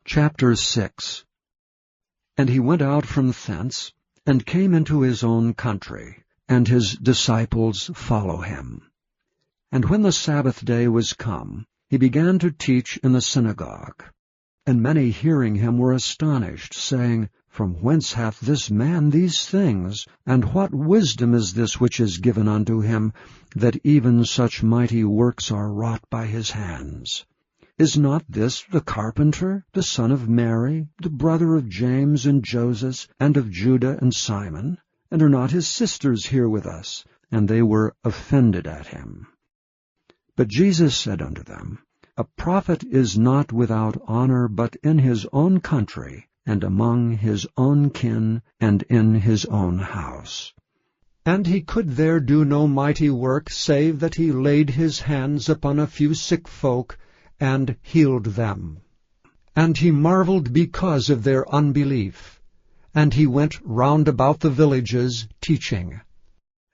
Chapter 6. And he went out from thence, and came into his own country, and his disciples follow him. And when the Sabbath day was come, he began to teach in the synagogue. And many hearing him were astonished, saying, From whence hath this man these things? And what wisdom is this which is given unto him, that even such mighty works are wrought by his hands? Is not this the carpenter, the son of Mary, the brother of James and Joses, and of Judah and Simon? And are not his sisters here with us? And they were offended at him. But Jesus said unto them, A prophet is not without honor but in his own country, and among his own kin, and in his own house. And he could there do no mighty work, save that he laid his hands upon a few sick folk, and healed them. And he marveled because of their unbelief. And he went round about the villages, teaching.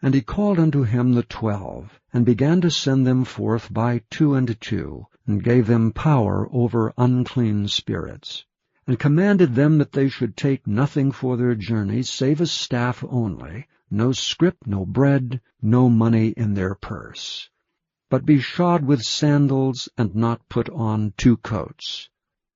And he called unto him the 12, and began to send them forth by 2 and 2, and gave them power over unclean spirits, and commanded them that they should take nothing for their journey, save a staff only, no scrip, no bread, no money in their purse. But be shod with sandals, and not put on 2 coats.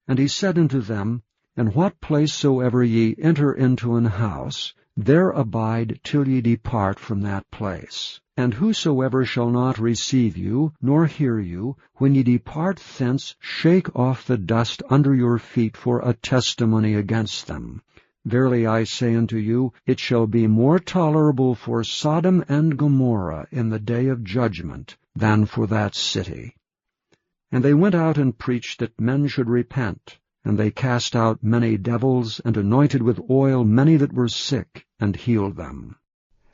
And he said unto them, In what place soever ye enter into an house, there abide till ye depart from that place. And whosoever shall not receive you, nor hear you, when ye depart thence, shake off the dust under your feet for a testimony against them. Verily I say unto you, it shall be more tolerable for Sodom and Gomorrah in the day of judgment than for that city. And they went out and preached that men should repent. And they cast out many devils, and anointed with oil many that were sick, and healed them.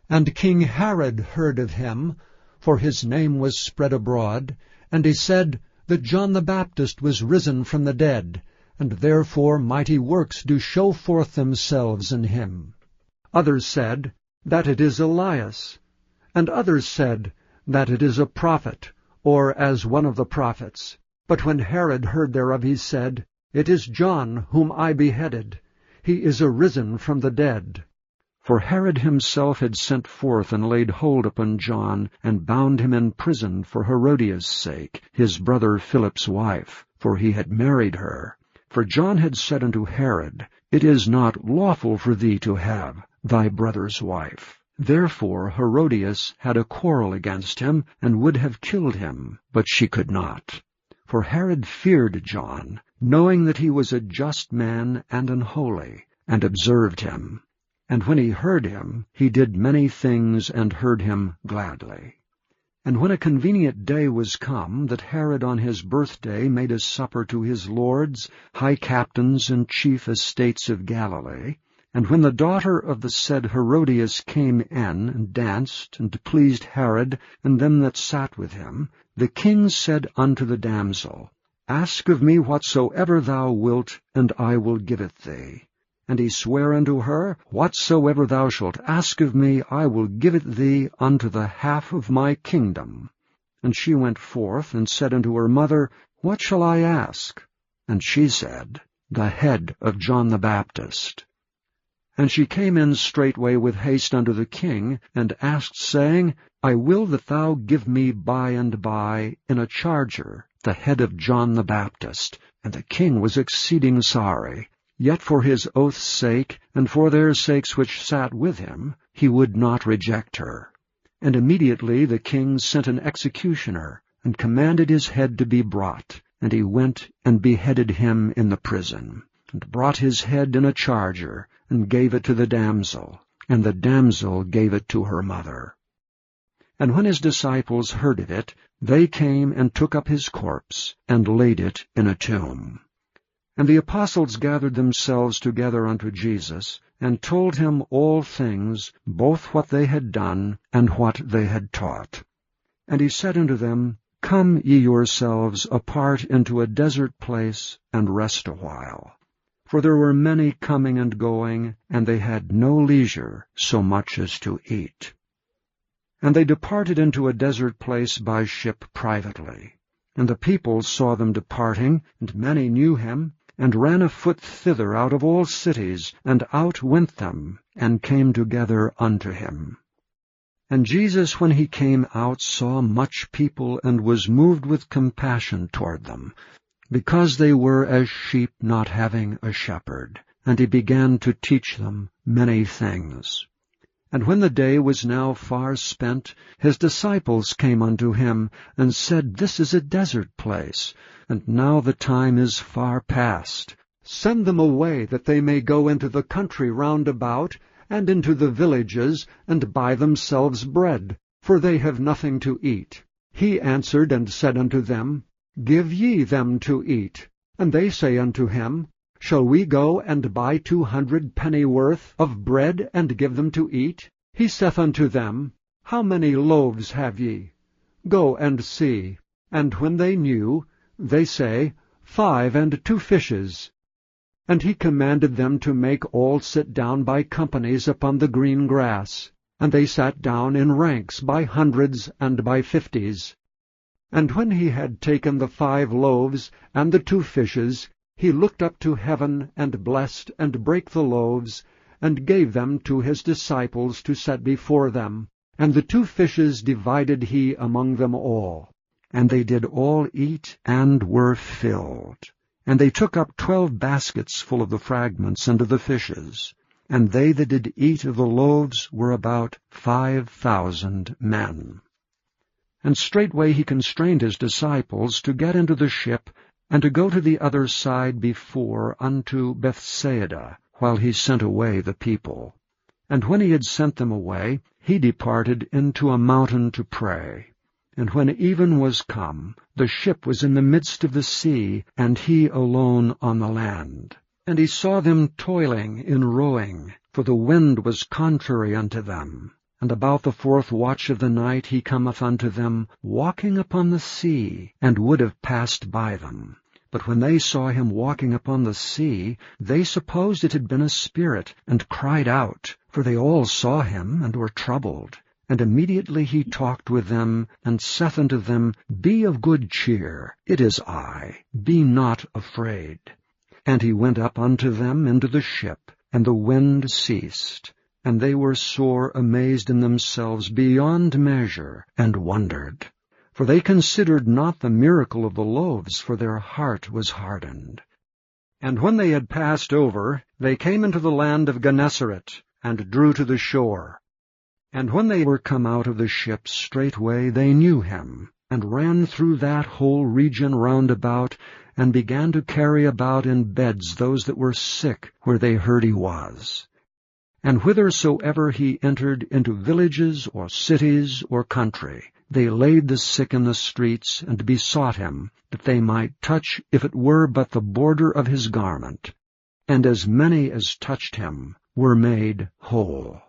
And King Herod heard of him, for his name was spread abroad, and he said that John the Baptist was risen from the dead, and therefore mighty works do show forth themselves in him. Others said that it is Elias, and others said that it is a prophet, or as one of the prophets. But when Herod heard thereof, he said, It is John whom I beheaded. He is arisen from the dead. For Herod himself had sent forth and laid hold upon John, and bound him in prison for Herodias' sake, his brother Philip's wife, for he had married her. For John had said unto Herod, It is not lawful for thee to have thy brother's wife. Therefore Herodias had a quarrel against him, and would have killed him, but she could not. For Herod feared John, knowing that he was a just man and an holy, and observed him. And when he heard him, he did many things, and heard him gladly. And when a convenient day was come, that Herod on his birthday made a supper to his lords, high captains, and chief estates of Galilee, and when the daughter of the said Herodias came in, and danced, and pleased Herod, and them that sat with him, the king said unto the damsel, Ask of me whatsoever thou wilt, and I will give it thee. And he sware unto her, Whatsoever thou shalt ask of me, I will give it thee unto the half of my kingdom. And she went forth, and said unto her mother, What shall I ask? And she said, The head of John the Baptist. And she came in straightway with haste unto the king, and asked, saying, I will that thou give me by and by in a charger the head of John the Baptist. And the king was exceeding sorry. Yet for his oath's sake, and for their sakes which sat with him, he would not reject her. And immediately the king sent an executioner, and commanded his head to be brought. And he went and beheaded him in the prison, and brought his head in a charger, and gave it to the damsel, and the damsel gave it to her mother. And when his disciples heard of it, they came and took up his corpse, and laid it in a tomb. And the apostles gathered themselves together unto Jesus, and told him all things, both what they had done, and what they had taught. And he said unto them, Come ye yourselves apart into a desert place, and rest awhile. For there were many coming and going, and they had no leisure so much as to eat. And they departed into a desert place by ship privately. And the people saw them departing, and many knew him, and ran afoot thither out of all cities, and out went them, and came together unto him. And Jesus, when he came out, saw much people, and was moved with compassion toward them, because they were as sheep not having a shepherd. And he began to teach them many things. And when the day was now far spent, his disciples came unto him, and said, This is a desert place, and now the time is far past. Send them away, that they may go into the country round about, and into the villages, and buy themselves bread, for they have nothing to eat. He answered and said unto them, Give ye them to eat. And they say unto him, Shall we go and buy 200 pennyworth of bread, and give them to eat? He saith unto them, How many loaves have ye? Go and see. And when they knew, they say, 5 and 2 fishes. And he commanded them to make all sit down by companies upon the green grass. And they sat down in ranks by hundreds and by 50s. And when he had taken the 5 loaves and the 2 fishes, he looked up to heaven, and blessed, and brake the loaves, and gave them to his disciples to set before them. And the 2 fishes divided he among them all. And they did all eat, and were filled. And they took up 12 baskets full of the fragments and of the fishes. And they that did eat of the loaves were about 5,000 men. And straightway he constrained his disciples to get into the ship, and to go to the other side before unto Bethsaida, while he sent away the people. And when he had sent them away, he departed into a mountain to pray. And when even was come, the ship was in the midst of the sea, and he alone on the land. And he saw them toiling in rowing, for the wind was contrary unto them. And about the 4th watch of the night he cometh unto them, walking upon the sea, and would have passed by them. But when they saw him walking upon the sea, they supposed it had been a spirit, and cried out, for they all saw him, and were troubled. And immediately he talked with them, and saith unto them, Be of good cheer, it is I, be not afraid. And he went up unto them into the ship, and the wind ceased. And they were sore amazed in themselves beyond measure, and wondered. For they considered not the miracle of the loaves, for their heart was hardened. And when they had passed over, they came into the land of Gennesaret, and drew to the shore. And when they were come out of the ship, straightway they knew him, and ran through that whole region round about, and began to carry about in beds those that were sick, where they heard he was. And whithersoever he entered into villages or cities or country, they laid the sick in the streets, and besought him, that they might touch, if it were but the border of his garment. And as many as touched him were made whole.